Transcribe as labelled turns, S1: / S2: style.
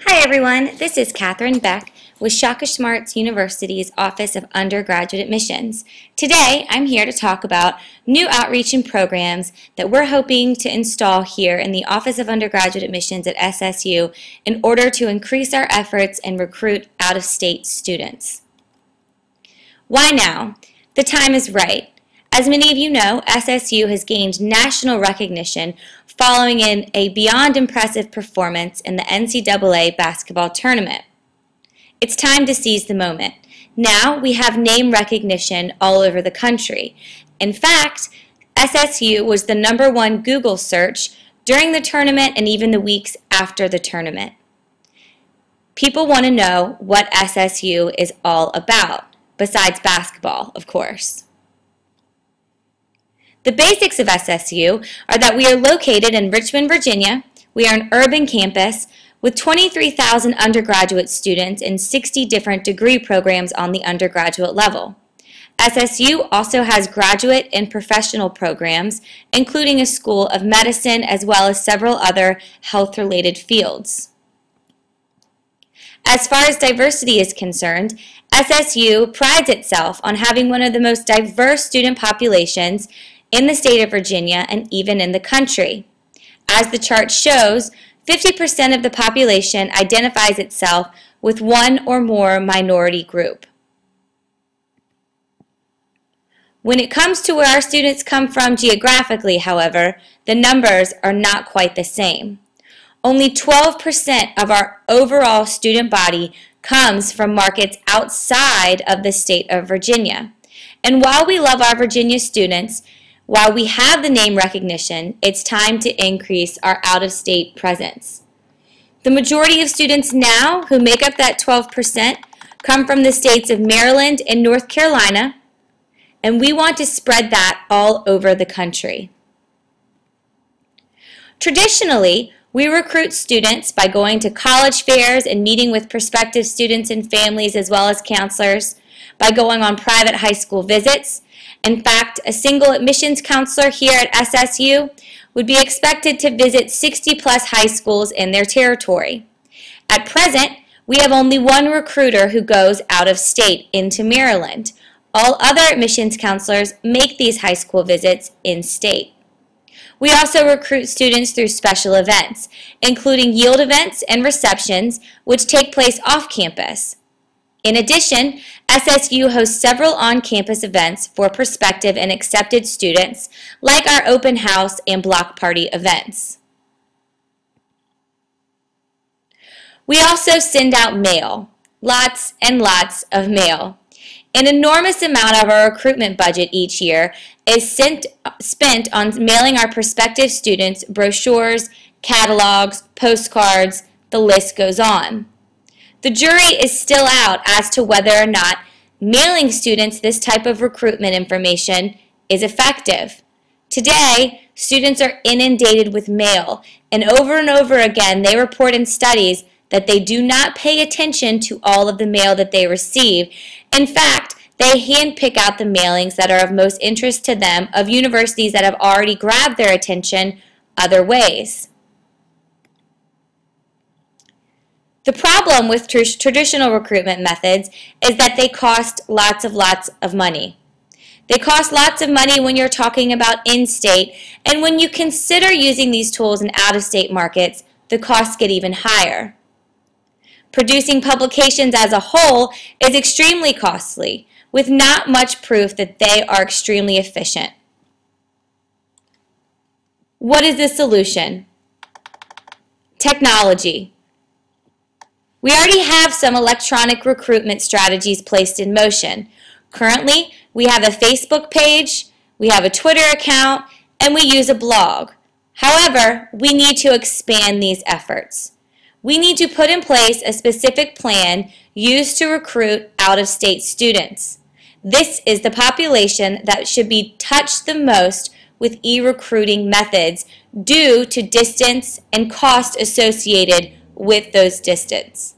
S1: Hi everyone, this is Catherine Beck with Shaka Smarts University's Office of Undergraduate Admissions. Today I'm here to talk about new outreach and programs that we're hoping to install here in the Office of Undergraduate Admissions at SSU in order to increase our efforts and recruit out-of-state students. Why now? The time is right. As many of you know, SSU has gained national recognition following in a beyond impressive performance in the NCAA basketball tournament. It's time to seize the moment. Now we have name recognition all over the country. In fact, SSU was the #1 Google search during the tournament and even the weeks after the tournament. People want to know what SSU is all about, besides basketball, of course. The basics of SSU are that we are located in Richmond, Virginia. We are an urban campus with 23,000 undergraduate students in 60 different degree programs on the undergraduate level. SSU also has graduate and professional programs, including a School of Medicine as well as several other health-related fields. As far as diversity is concerned, SSU prides itself on having one of the most diverse student populations in the state of Virginia and even in the country. As the chart shows, 50% of the population identifies itself with one or more minority group. When it comes to where our students come from geographically, however, the numbers are not quite the same. Only 12% of our overall student body comes from markets outside of the state of Virginia. And while we love our Virginia students, while we have the name recognition, it's time to increase our out-of-state presence. The majority of students now who make up that 12% come from the states of Maryland and North Carolina, and we want to spread that all over the country. Traditionally, we recruit students by going to college fairs and meeting with prospective students and families as well as counselors, by going on private high school visits. In fact, a single admissions counselor here at SSU would be expected to visit 60+ high schools in their territory. At present, we have only one recruiter who goes out of state into Maryland. All other admissions counselors make these high school visits in state. We also recruit students through special events, including yield events and receptions, which take place off campus. In addition, SSU hosts several on-campus events for prospective and accepted students, like our open house and block party events. We also send out mail, lots and lots of mail. An enormous amount of our recruitment budget each year is spent on mailing our prospective students brochures, catalogs, postcards, the list goes on. The jury is still out as to whether or not mailing students this type of recruitment information is effective. Today, students are inundated with mail, and over again they report in studies that they do not pay attention to all of the mail that they receive. In fact, they handpick out the mailings that are of most interest to them of universities that have already grabbed their attention other ways. The problem with traditional recruitment methods is that they cost lots of money. They cost lots of money when you're talking about in-state, and when you consider using these tools in out-of-state markets, the costs get even higher. Producing publications as a whole is extremely costly, with not much proof that they are extremely efficient. What is the solution? Technology. We already have some electronic recruitment strategies placed in motion. Currently, we have a Facebook page, we have a Twitter account, and we use a blog. However, we need to expand these efforts. We need to put in place a specific plan used to recruit out-of-state students. This is the population that should be touched the most with e-recruiting methods due to distance and cost associated with those distances.